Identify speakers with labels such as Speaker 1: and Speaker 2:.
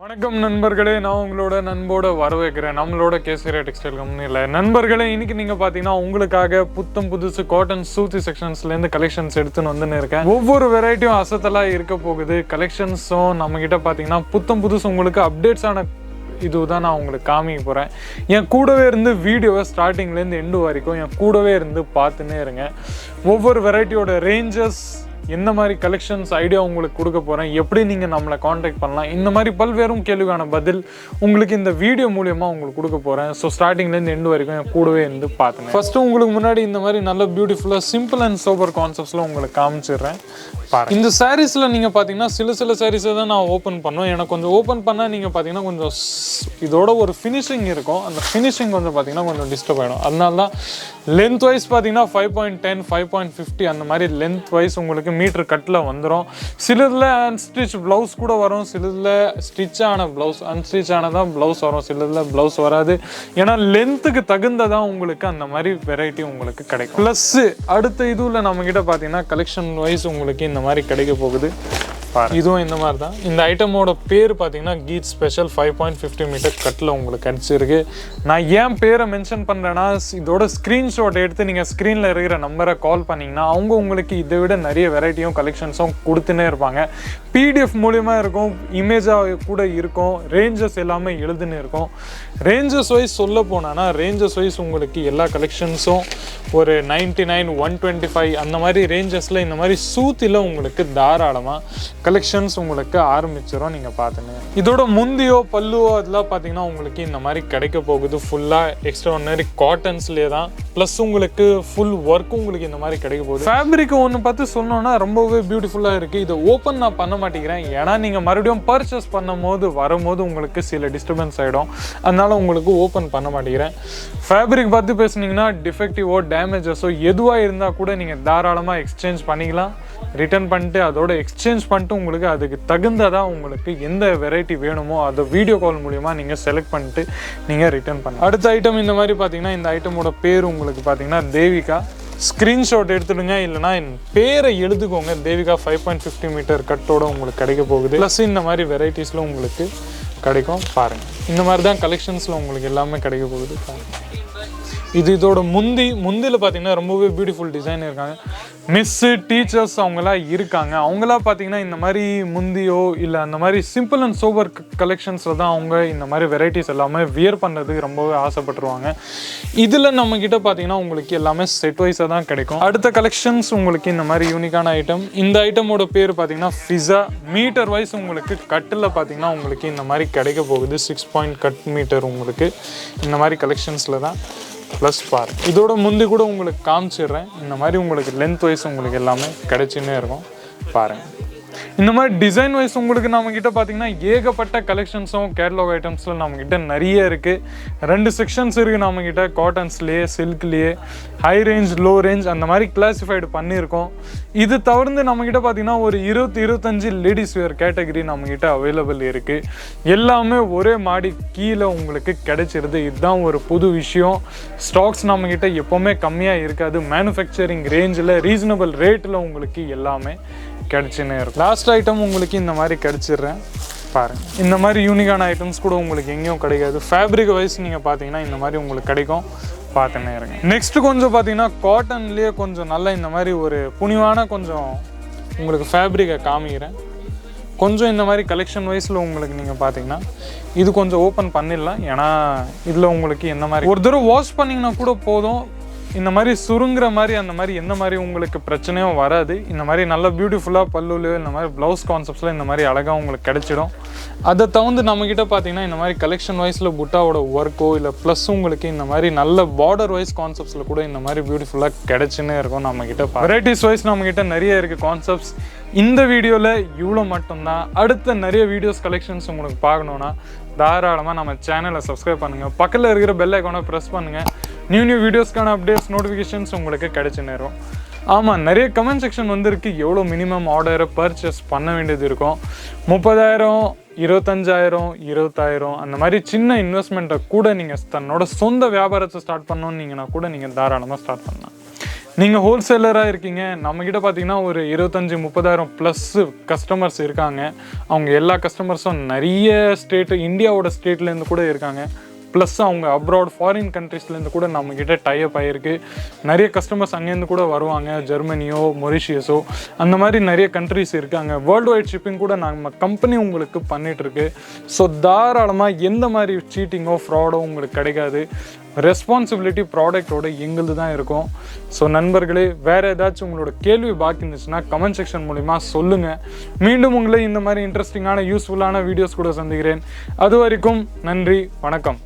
Speaker 1: வணக்கம் நண்பர்களே, நான் உங்களோட நண்போட வரவேற்கிறேன் நம்மளோட கேசரியா டெக்ஸ்டைல் கம்பெனியில். நண்பர்களே, இன்னைக்கு நீங்கள் பார்த்தீங்கன்னா உங்களுக்காக புத்தம் புதுசு காட்டன் சூத்தி செக்ஷன்ஸ்லேருந்து கலெக்ஷன்ஸ் எடுத்துன்னு வந்துன்னு இருக்கேன். ஒவ்வொரு வெரைட்டியும் அசத்தலாக இருக்க போகுது. கலெக்ஷன்ஸும் நம்மக்கிட்ட பார்த்தீங்கன்னா புத்தம் புதுசு உங்களுக்கு அப்டேட்ஸான இதுதான் நான் உங்களுக்கு காமிக்க போகிறேன். என் கூடவே இருந்து வீடியோவை ஸ்டார்டிங்லேருந்து எண்டு வரைக்கும் என் கூடவே இருந்து பார்த்துன்னே இருங்க. ஒவ்வொரு வெரைட்டியோட ரேஞ்சஸ், என்ன மாதிரி கலெக்ஷன்ஸ் ஐடியா உங்களுக்கு கொடுக்க போகிறேன், எப்படி நீங்கள் நம்மளை காண்டாக்ட் பண்ணலாம், இந்த மாதிரி பல்வேறும் கேள்விக்கான பதில் உங்களுக்கு இந்த வீடியோ மூலியமாக உங்களுக்கு கொடுக்க போகிறேன். ஸோ ஸ்டார்டிங்லேருந்து எண்டு வரைக்கும் என் கூடவே இருந்து பார்த்துங்க. ஃபஸ்ட்டு உங்களுக்கு முன்னாடி இந்த மாதிரி நல்ல பியூட்டிஃபுல்லாக சிம்பிள் அண்ட் சோபர் கான்செப்ட்ஸில் உங்களுக்கு காமிச்சிடுறேன். இந்த சாரீஸில் நீங்கள் பார்த்தீங்கன்னா சில சாரீஸை தான் நான் ஓப்பன் பண்ணுவேன். எனக்கு கொஞ்சம் ஓப்பன் பண்ணால் நீங்கள் பார்த்தீங்கன்னா கொஞ்சம் இதோட ஒரு ஃபினிஷிங் இருக்கும். அந்த ஃபினிஷிங் கொஞ்சம் பார்த்தீங்கன்னா கொஞ்சம் டிஸ்டர்ப் ஆகிடும். அதனால தான் லென்த் வைஸ் பார்த்தீங்கன்னா 5.10 5.50 அந்த மாதிரி லென்த் வைஸ் உங்களுக்கு மீட்டர் கட்டில் வந்துடும். சிலதில் அன்ஸ்டிச் ப்ளவுஸ் கூட வரும், சிலதில் ஸ்டிச்சான ப்ளவுஸ், அன்ஸ்டிச் ஆனதான் ப்ளவுஸ் வரும், சிலதில் ப்ளவுஸ் வராது. ஏன்னா லென்த்துக்கு தகுந்ததான் உங்களுக்கு அந்த மாதிரி வெரைட்டி உங்களுக்கு கிடைக்கும். ப்ளஸ்ஸு அடுத்த இதுவில் நம்மக்கிட்ட பார்த்தீங்கன்னா கலெக்ஷன் வைஸ் உங்களுக்கு இந்த மாதிரி கிடைக்க போகுது. இதுவும் இந்த மாதிரி தான். இந்த ஐட்டமோட பேர் பார்த்தீங்கன்னா கீட் ஸ்பெஷல் 5.50 மீட்டர் கட்டில் உங்களுக்கு கிடச்சிருக்கு. நான் ஏன் பேரை மென்ஷன் பண்ணுறேன்னா, இதோட ஸ்க்ரீன்ஷாட் எடுத்து நீங்கள் ஸ்க்ரீனில் இருக்கிற நம்பரை கால் பண்ணிங்கன்னா அவங்க உங்களுக்கு இதை விட நிறைய வெரைட்டியும் கலெக்ஷன்ஸும் கொடுத்துனே இருப்பாங்க. பிடிஎஃப் மூலியமாக இருக்கும், இமேஜாக கூட இருக்கும், ரேஞ்சஸ் எல்லாமே எழுதுன்னு இருக்கும். ரேஞ்சஸ் வைஸ் சொல்ல போனான்னா ரேஞ்சஸ் வைஸ் உங்களுக்கு எல்லா கலெக்ஷன்ஸும் ஒரு 99 125 அந்த மாதிரி ரேஞ்சஸில் இந்த மாதிரி சூத்தியில் உங்களுக்கு தாராளமாக கலெக்ஷன்ஸ் உங்களுக்கு ஆரம்பிச்சிடும். நீங்கள் பார்த்துங்க. இதோட முந்தியோ பல்லுவோ அதெல்லாம் பார்த்தீங்கன்னா உங்களுக்கு இந்த மாதிரி கிடைக்க போகுது. ஃபுல்லாக எக்ஸ்ட்ராடினரி காட்டன்ஸ்லேயே தான். ப்ளஸ் உங்களுக்கு ஃபுல் ஒர்க்கும் உங்களுக்கு இந்த மாதிரி கிடைக்க போகுது. ஃபேப்ரிக் ஒன்று பார்த்து சொன்னோன்னா ரொம்பவே பியூட்டிஃபுல்லாக இருக்குது. இதை ஓப்பன் நான் பண்ண மாட்டேங்கிறேன். ஏன்னா நீங்கள் மறுபடியும் பர்ச்சேஸ் வரும்போது உங்களுக்கு சில டிஸ்டர்பன்ஸ் ஆகிடும். அதனால உங்களுக்கு ஓப்பன் பண்ண மாட்டேங்கிறேன். ஃபேப்ரிக் பார்த்து பேசுனீங்கன்னா டிஃபெக்டிவோ டேமேஜஸோ எதுவாக இருந்தால் கூட நீங்கள் தாராளமாக எக்ஸ்சேஞ்ச் பண்ணிக்கலாம். ரிட்டர்ன் பண்ணிட்டு அதோட எக்ஸ்சேஞ்ச் பண்ணிட்டு உங்களுக்கு அதுக்கு தகுந்ததாக உங்களுக்கு எந்த வெரைட்டி வேணுமோ அதை வீடியோ கால் மூலிமா நீங்கள் செலக்ட் பண்ணிட்டு நீங்கள் ரிட்டர்ன் பண்ணலாம். அடுத்த ஐட்டம் இந்த மாதிரி பார்த்தீங்கன்னா இந்த ஐட்டமோட பேர் உங்களுக்கு பார்த்தீங்கன்னா தேவிகா. ஸ்க்ரீன்ஷாட் எடுத்துடுங்க, இல்லைனா என் பேரை எழுதுக்கோங்க. தேவிகா 5.50 மீட்டர் கட்டோட உங்களுக்கு கிடைக்க போகுது. ப்ளஸ் இந்த மாதிரி வெரைட்டிஸில் உங்களுக்கு கிடைக்கும். பாருங்கள், இந்த மாதிரி தான் கலெக்ஷன்ஸில் உங்களுக்கு எல்லாமே கிடைக்க போகுது. பாருங்கள், இதோட முந்தியில் பார்த்தீங்கன்னா ரொம்பவே பியூட்டிஃபுல் டிசைன் இருக்காங்க. மிஸ்ஸு டீச்சர்ஸ் அவங்களாம் இருக்காங்க. அவங்களாம் பார்த்தீங்கன்னா இந்த மாதிரி முந்தியோ இல்லை அந்த மாதிரி சிம்பிள் அண்ட் சோபர் கலெக்ஷன்ஸில் தான் அவங்க இந்த மாதிரி வெரைட்டிஸ் எல்லாமே வியர் பண்ணுறதுக்கு ரொம்பவே ஆசைப்பட்டுருவாங்க. இதில் நம்மக்கிட்ட பார்த்தீங்கன்னா உங்களுக்கு எல்லாமே செட் வைஸாக தான் கிடைக்கும். அடுத்த கலெக்ஷன்ஸ் உங்களுக்கு இந்த மாதிரி யூனிக்கான ஐட்டம். இந்த ஐட்டமோட பேர் பார்த்தீங்கன்னா ஃபிஸா. மீட்டர் வைஸ் உங்களுக்கு கட்டில் பார்த்தீங்கன்னா உங்களுக்கு இந்த மாதிரி கிடைக்க போகுது. 6 பாயிண்ட் கட் மீட்டர் உங்களுக்கு இந்த மாதிரி கலெக்ஷன்ஸில் தான். ப்ளஸ் பாருங்கள், இதோட முந்தி கூட உங்களுக்கு காமிச்சிடுறேன். இந்த மாதிரி உங்களுக்கு லென்த் வைஸ் உங்களுக்கு எல்லாமே கிடைச்சின்னே இருக்கும். பாருங்கள், இந்த மாதிரி டிசைன் வைஸ் உங்களுக்கு நம்மக்கிட்ட பார்த்தீங்கன்னா ஏகப்பட்ட கலெக்ஷன்ஸும் கேட்லாக் ஐட்டம்ஸில் நம்மக்கிட்ட நிறைய இருக்குது. 2 செக்ஷன்ஸ் இருக்குது நம்மக்கிட்ட. காட்டன்ஸ்லேயே, சில்க்லேயே, ஹை ரேஞ்ச், லோ ரேஞ்ச் அந்த மாதிரி கிளாஸிஃபைடு பண்ணியிருக்கோம். இது தவிர்த்து நம்மக்கிட்ட பார்த்தீங்கன்னா ஒரு 20-25 லேடிஸ் வேர் கேட்டகரி நம்மக்கிட்ட அவைலபிள் இருக்குது. எல்லாமே ஒரே மாடி கீழே உங்களுக்கு கிடைச்சிருது. இதுதான் ஒரு புது விஷயம். ஸ்டாக்ஸ் நம்மக்கிட்ட எப்போவுமே கம்மியாக இருக்காது. மேனுஃபேக்சரிங் ரேஞ்சில் ரீசனபிள் ரேட்டில் உங்களுக்கு எல்லாமே கிடச்சின்னே இருக்கும். லாஸ்ட் ஐட்டம் உங்களுக்கு இந்த மாதிரி கிடச்சிடுறேன். பாருங்கள், இந்த மாதிரி யூனிக்கான ஐட்டம்ஸ் கூட உங்களுக்கு எங்கேயும் கிடைக்காது. ஃபேப்ரிக் வைஸ் நீங்கள் பார்த்தீங்கன்னா இந்த மாதிரி உங்களுக்கு கிடைக்கும். பார்த்துன்னே இருங்க. நெக்ஸ்ட்டு கொஞ்சம் பார்த்தீங்கன்னா காட்டன்லேயே கொஞ்சம் நல்லா இந்த மாதிரி ஒரு புனிவான கொஞ்சம் உங்களுக்கு ஃபேப்ரிக்கை காமிக்கிறேன். கொஞ்சம் இந்த மாதிரி கலெக்ஷன் வைஸில் உங்களுக்கு நீங்கள் பார்த்தீங்கன்னா இது கொஞ்சம் ஓப்பன் பண்ணிடலாம். ஏன்னா இதில் உங்களுக்கு என்ன மாதிரி ஒரு தடவை வாஷ் பண்ணிங்கன்னா கூட போதும். இந்த மாதிரி சுருங்குற மாதிரி அந்த மாதிரி எந்த மாதிரி உங்களுக்கு பிரச்சனையும் வராது. இந்த மாதிரி நல்ல பியூட்டிஃபுல்லாக பல்லுலையோ இந்த மாதிரி ப்ளவுஸ் கான்செப்ட்ஸில் இந்த மாதிரி அழகாக உங்களுக்கு கிடைச்சிடும். அதை தவிர்த்து நம்மக்கிட்ட பார்த்தீங்கன்னா இந்த மாதிரி கலெக்ஷன் வைஸில் புட்டாவோட ஒர்க்கோ இல்லை ப்ளஸ் உங்களுக்கு இந்த மாதிரி நல்ல பார்டர் வைஸ் கான்செப்ட்ஸில் கூட இந்த மாதிரி பியூட்டிஃபுல்லாக கிடைச்சின்னே இருக்கும். நம்மக்கிட்ட வெரைட்டிஸ் வைஸ் நம்மக்கிட்ட நிறைய இருக்குது கான்செப்ட்ஸ். இந்த வீடியோவில் இவ்வளோ மட்டும்தான். அடுத்த நிறைய வீடியோஸ் கலெக்ஷன்ஸ் உங்களுக்கு பார்க்கணுன்னா தாராளமாக நம்ம சேனலை சப்ஸ்கிரைப் பண்ணுங்கள். பக்கத்தில் இருக்கிற பெல் ஐக்கானை ப்ரெஸ் பண்ணுங்கள். நியூ வீடியோஸ்க்கான அப்டேட்ஸ் நோட்டிஃபிகேஷன்ஸ் உங்களுக்கு கிடைச்சி நேரம். ஆமாம், நிறைய கமெண்ட் செக்ஷன் வந்துருக்கு எவ்வளோ மினிமம் ஆர்டரை பர்ச்சேஸ் பண்ண வேண்டியது இருக்கும். 30,000 25,000 20,000 அந்த மாதிரி சின்ன இன்வெஸ்ட்மெண்ட்டை கூட நீங்கள் தன்னோட சொந்த வியாபாரத்தை ஸ்டார்ட் பண்ணணுன்னீங்கன்னா கூட நீங்கள் தாராளமாக ஸ்டார்ட் பண்ணலாம். நீங்கள் ஹோல்சேலராக இருக்கீங்க, நம்மக்கிட்ட பார்த்தீங்கன்னா ஒரு 25-30,000 ப்ளஸ் கஸ்டமர்ஸ் இருக்காங்க. அவங்க எல்லா கஸ்டமர்ஸும் நிறைய ஸ்டேட்டு, இந்தியாவோட ஸ்டேட்லேருந்து கூட இருக்காங்க. ப்ளஸ் அவங்க அப்ராட் ஃபாரின் கண்ட்ரீஸ்லேருந்து கூட நம்மக்கிட்ட டைப் ஆகிருக்கு. நிறைய கஸ்டமர்ஸ் அங்கேருந்து கூட வருவாங்க, ஜெர்மனியோ மொரிஷியஸோ அந்த மாதிரி நிறைய கண்ட்ரிஸ் இருக்காங்க. வேர்ல்டு வைட் ஷிப்பிங் கூட நம்ம கம்பெனி உங்களுக்கு பண்ணிகிட்ருக்கு. ஸோ தாராளமாக எந்த மாதிரி சீட்டிங்கோ ஃப்ராடோ உங்களுக்கு கிடைக்காது. ரெஸ்பான்சிபிலிட்டி ப்ராடக்டோட எங்களுது தான் இருக்கும். ஸோ நண்பர்களே, வேறு ஏதாச்சும் உங்களோட கேள்வி பாக்கி இருந்துச்சுன்னா கமெண்ட் செக்ஷன் மூலிமா சொல்லுங்கள். மீண்டும் உங்களை இந்த மாதிரி இன்ட்ரெஸ்டிங்கான யூஸ்ஃபுல்லான வீடியோஸ் கூட சந்திக்கிறேன். அது வரைக்கும் நன்றி, வணக்கம்.